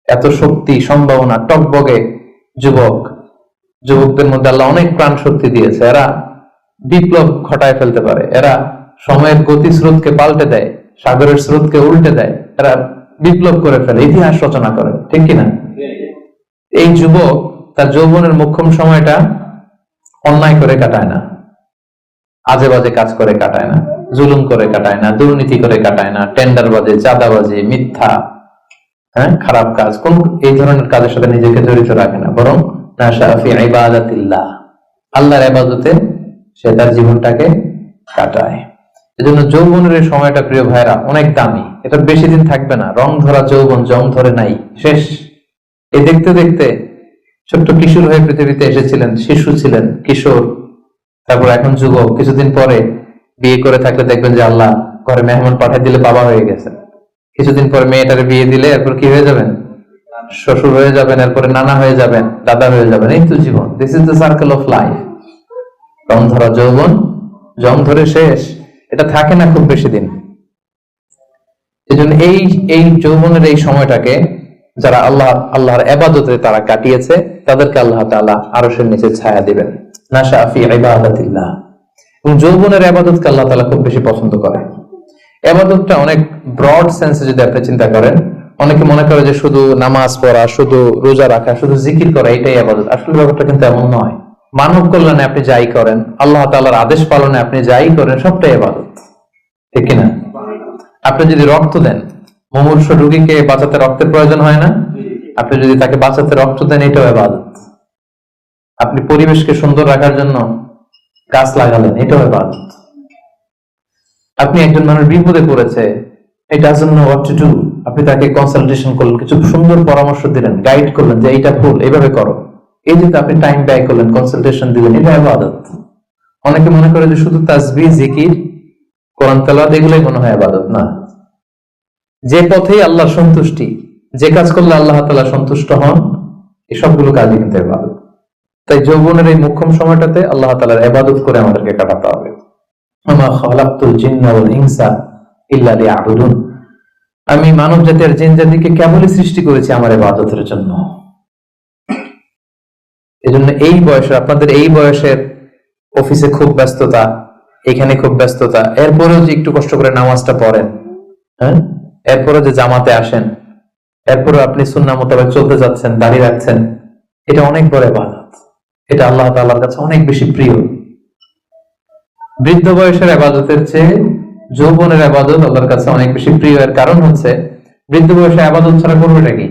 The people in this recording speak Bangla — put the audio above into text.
এত শক্তি, সম্ভাবনা, টকবগে যুবকদের মধ্যে আল্লাহ অনেক প্রাণ শক্তি দিয়েছে। এরা বিপ্লব ঘটায় ফেলতে পারে, এরা সময়ের গতি স্রোতকে পাল্টে দেয়, সাগরের স্রোতকে উল্টে দেয়, এরা বিপ্লব করে ফেলে, ইতিহাস রচনা করে, ঠিক কিনা? এই যুবক তার যৌবনের মোক্ষম সময়টা অন্যায় করে কাটায় না, আজে বাজে কাজ করে কাটায় না, জুলুম করে কাটায় না, দুর্নীতি করে কাটায় না, টেন্ডারবাজি, চাঁদাবাজি, মিথ্যা, খারাপ কাজ, কোন এই ধরনের কাজের সাথে নিজেকে জড়িত রাখে না, বরং আল্লাহর ইবাদতে সে তার জীবনটাকে কাটায়। এজন্য যৌবনের এই সময়টা প্রিয় ভাইরা অনেক দামি, এটা বেশি দিন থাকবে না। রং ধরা যৌবন জং ধরে নাই, শেষ। এই দেখতে দেখতে ছোট্ট কিশোর হয়ে পৃথিবীতে এসেছিলেন, শিশু ছিলেন, কিশোর, তারপর এখন যুবক, কিছুদিন পরে বিয়ে করে থাকলে দেখবেন যে আল্লাহ ঘরে মেহমান পাঠিয়ে দিলে বাবা হয়ে গেছেন। কিছুদিন পরে মেয়েটারে বিয়ে দিলে এরপর কি হয়ে যাবেন? শ্বশুর হয়ে যাবেন, এরপরে নানা হয়ে যাবেন, দাদা হয়ে যাবেন। এই তো জীবন, this is the circle of life. রং ধরা যৌবন জং ধরে শেষ, এটা থাকে না খুব বেশি দিন। এজন্য এই যৌবনের এই সময়টাকে যারা আল্লাহর ইবাদতে তারা কাটিয়েছে, তাদেরকে আল্লাহ তাআলা আরশের নিচে ছায়া দিবেন। নাশা ফি ইবাদাতিল্লাহ। এবং যৌবনের ইবাদতকে আল্লাহ তাআলা খুব বেশি পছন্দ করে। ইবাদতটা অনেক ব্রড সেন্সে যদি আপনি চিন্তা করেন, অনেকে মনে করে যে শুধু নামাজ পড়া, শুধু রোজা রাখা, শুধু জিকির করা এটাই ইবাদত। আসলে ব্যাপারটা কিন্তু এমন নয়। মানব কল্যাণে আপনি যাই করেন, আল্লাহ তাআলার আদেশ পালনে আপনি যাই করেন, সবটাই ইবাদত, ঠিক কিনা? আপনি যদি রক্ত দেন, মুমূর্ষ রোগীকে বাঁচাতে রক্তের প্রয়োজন হয় না? আপনি যদি তাকে বাঁচাতে রক্ত দেন, এটাও ইবাদত। আপনি পরিবেশকে সুন্দর রাখার জন্য গাছ লাগালেন, এটাও ইবাদত। আপনি একজন মানুষ বিপদে পড়েছে, it doesn't know what to do, আপনি তাকে কনসালটেশন করলেন, কিছু সুন্দর পরামর্শ দিলেন, গাইড করলেন যে এইটা ভুল, এইভাবে করো, এই যে আপনি টাইম ব্যয় করলেন, কনসালটেশন দিলেন, এটা ইবাদত। অনেকে মনে করে যে শুধু তাসবিহ, জিকির, কোরআন তেলাওয়াত এগুলোই মনে হয় ইবাদত। না, যে পথেই আল্লাহর সন্তুষ্টি, যে কাজ করলে আল্লাহ তাআলা সন্তুষ্ট হন, এই সবগুলো কাজই কিন্তু ইবাদত। তাই যৌবনের এই মোক্ষম সময়টাতে আল্লাহ তাআলার ইবাদত করে আমাদেরকে কাটাতে হবে। ওমা খালাকতুল জিন্না ওয়াল ইনসা ইল্লা লিয়াবুদুন। আমি মানব জাতি আর জিন জাতিকে কেবলই সৃষ্টি করেছি আমার ইবাদতের জন্য। এজন্য এই বয়সে, আপনাদের এই বয়সের অফিসে খুব ব্যস্ততা, এখানে খুব ব্যস্ততা, এরপরেও যে একটু কষ্ট করে নামাজটা পড়েন, এরপরে যে জামাতে আসেন, এরপরে আপনি সুন্নাহ মোতাবেক চলতে যাচ্ছেন, দাঁড়িয়ে রাখছেন, এটা অনেক বড় ইবাদত। এটা আল্লাহ তাআলার কাছে অনেক বেশি প্রিয়। বৃদ্ধ বয়সের ইবাদতের চেয়ে যৌবনের ইবাদত আল্লাহর কাছে অনেক বেশি প্রিয়। এর কারণ হচ্ছে, বৃদ্ধ বয়সে ইবাদত ছাড়া করবেটা কি?